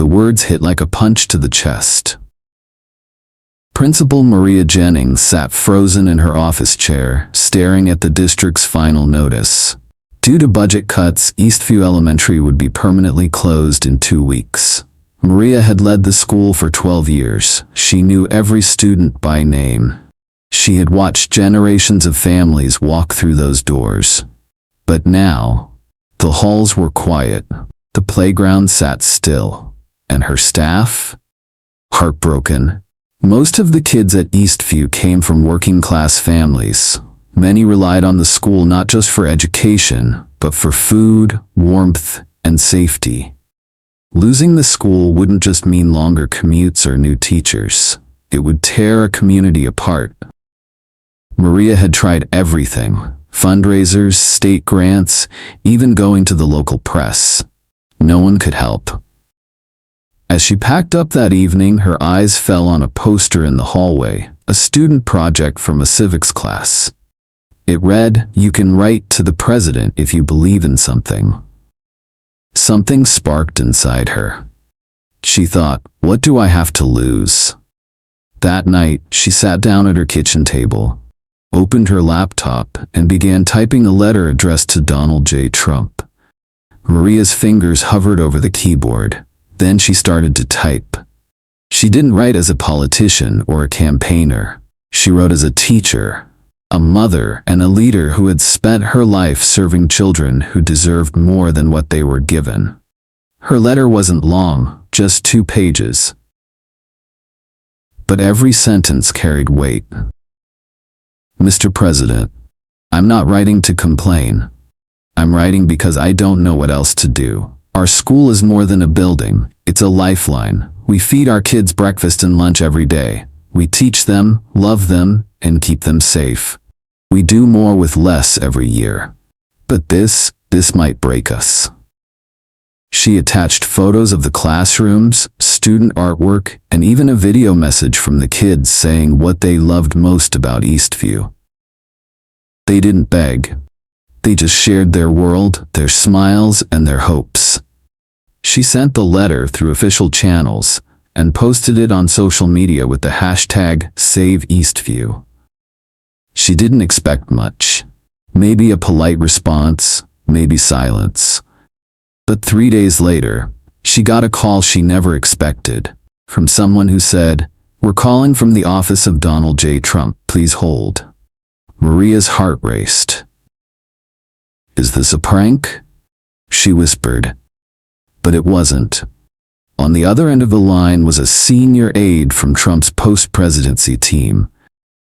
The words hit like a punch to the chest. Principal Maria Jennings sat frozen in her office chair, staring at the district's final notice. Due to budget cuts, Eastview Elementary would be permanently closed in 2 weeks. Maria had led the school for 12 years. She knew every student by name. She had watched generations of families walk through those doors. But now, the halls were quiet, the playground sat still, and her staff? Heartbroken. Most of the kids at Eastview came from working-class families. Many relied on the school not just for education, but for food, warmth, and safety. Losing the school wouldn't just mean longer commutes or new teachers. It would tear a community apart. Maria had tried everything: fundraisers, state grants, even going to the local press. No one could help. As she packed up that evening, her eyes fell on a poster in the hallway, a student project from a civics class. It read, "You can write to the president if you believe in something." Something sparked inside her. She thought, what do I have to lose? That night, she sat down at her kitchen table, opened her laptop, and began typing a letter addressed to Donald J. Trump. Maria's fingers hovered over the keyboard. Then she started to type. She didn't write as a politician or a campaigner. She wrote as a teacher, a mother, and a leader who had spent her life serving children who deserved more than what they were given. Her letter wasn't long, just 2 pages. But every sentence carried weight. Mr. President, I'm not writing to complain. I'm writing because I don't know what else to do. Our school is more than a building. It's a lifeline. We feed our kids breakfast and lunch every day. We teach them, love them, and keep them safe. We do more with less every year. But this might break us. She attached photos of the classrooms, student artwork, and even a video message from the kids saying what they loved most about Eastview. They didn't beg. They just shared their world, their smiles, and their hopes. She sent the letter through official channels and posted it on social media with the hashtag #SaveEastview. She didn't expect much. Maybe a polite response, maybe silence. But 3 days later, she got a call she never expected, from someone who said, "We're calling from the office of Donald J. Trump, please hold." Maria's heart raced. "Is this a prank?" she whispered. But it wasn't. On the other end of the line was a senior aide from Trump's post-presidency team.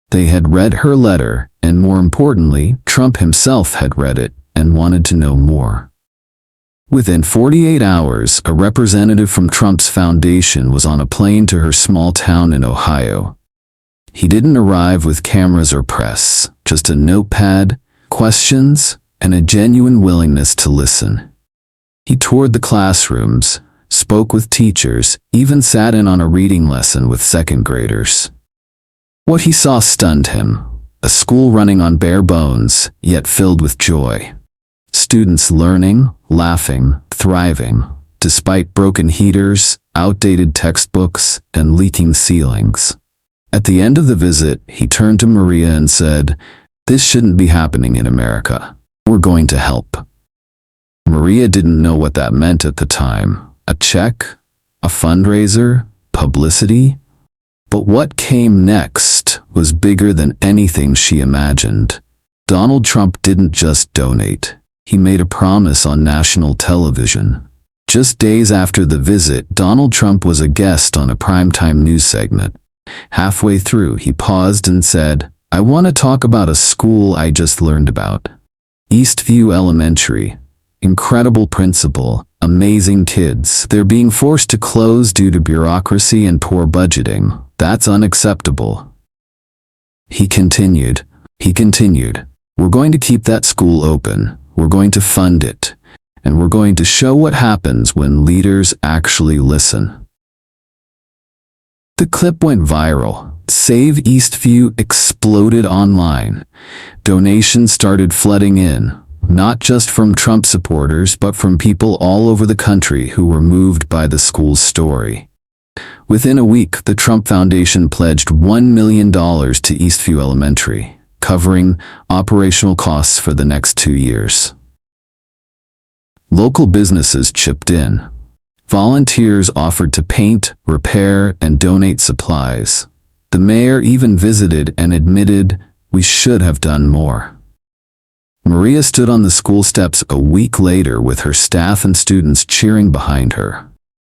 They had read her letter, and more importantly, Trump himself had read it and wanted to know more. Within 48 hours, a representative from Trump's foundation was on a plane to her small town in Ohio. He didn't arrive with cameras or press, just a notepad, questions, and a genuine willingness to listen. He toured the classrooms, spoke with teachers, even sat in on a reading lesson with second graders. What he saw stunned him: a school running on bare bones, yet filled with joy. Students learning, laughing, thriving, despite broken heaters, outdated textbooks, and leaking ceilings. At the end of the visit, he turned to Maria and said, "This shouldn't be happening in America. We're going to help." Maria didn't know what that meant at the time. A check? A fundraiser? Publicity? But what came next was bigger than anything she imagined. Donald Trump didn't just donate. He made a promise on national television. Just days after the visit, Donald Trump was a guest on a primetime news segment. Halfway through, he paused and said, "I want to talk about a school I just learned about. Eastview Elementary. Incredible principal, amazing kids. They're being forced to close due to bureaucracy and poor budgeting. That's unacceptable." He continued, "We're going to keep that school open. We're going to fund it. And we're going to show what happens when leaders actually listen." The clip went viral. Save Eastview exploded online. Donations started flooding in. not just from Trump supporters, but from people all over the country who were moved by the school's story. Within a week, the Trump Foundation pledged $1 million to Eastview Elementary, covering operational costs for the next 2 years. Local businesses chipped in. Volunteers offered to paint, repair, and donate supplies. The mayor even visited and admitted, "We should have done more." Maria stood on the school steps a week later with her staff and students cheering behind her.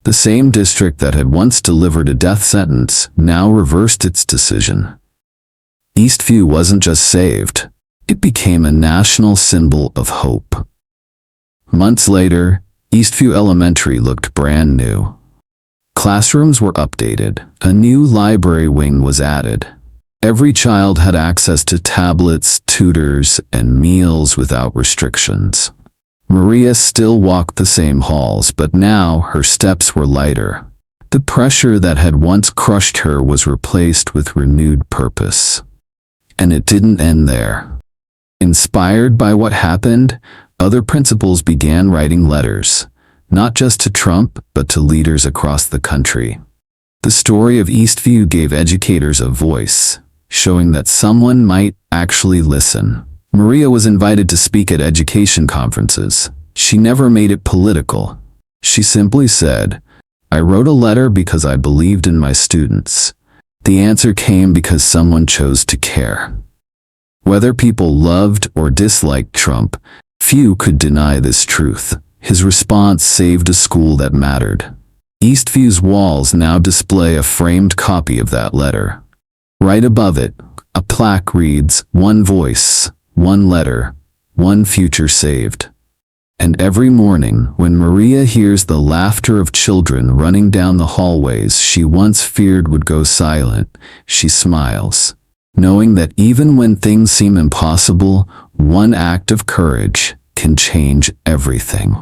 The same district that had once delivered a death sentence now reversed its decision. Eastview wasn't just saved, it became a national symbol of hope. Months later, Eastview Elementary looked brand new. Classrooms were updated, a new library wing was added. Every child had access to tablets, tutors, and meals without restrictions. Maria still walked the same halls, but now her steps were lighter. The pressure that had once crushed her was replaced with renewed purpose. And it didn't end there. Inspired by what happened, other principals began writing letters, not just to Trump, but to leaders across the country. The story of Eastview gave educators a voice, showing that someone might actually listen. Maria was invited to speak at education conferences. She never made it political. She simply said, "I wrote a letter because I believed in my students." The answer came because someone chose to care. Whether people loved or disliked Trump, few could deny this truth. His response saved a school that mattered. Eastview's walls now display a framed copy of that letter. Right above it, a plaque reads, "One voice, one letter, one future saved." And every morning, when Maria hears the laughter of children running down the hallways she once feared would go silent, she smiles, knowing that even when things seem impossible, one act of courage can change everything.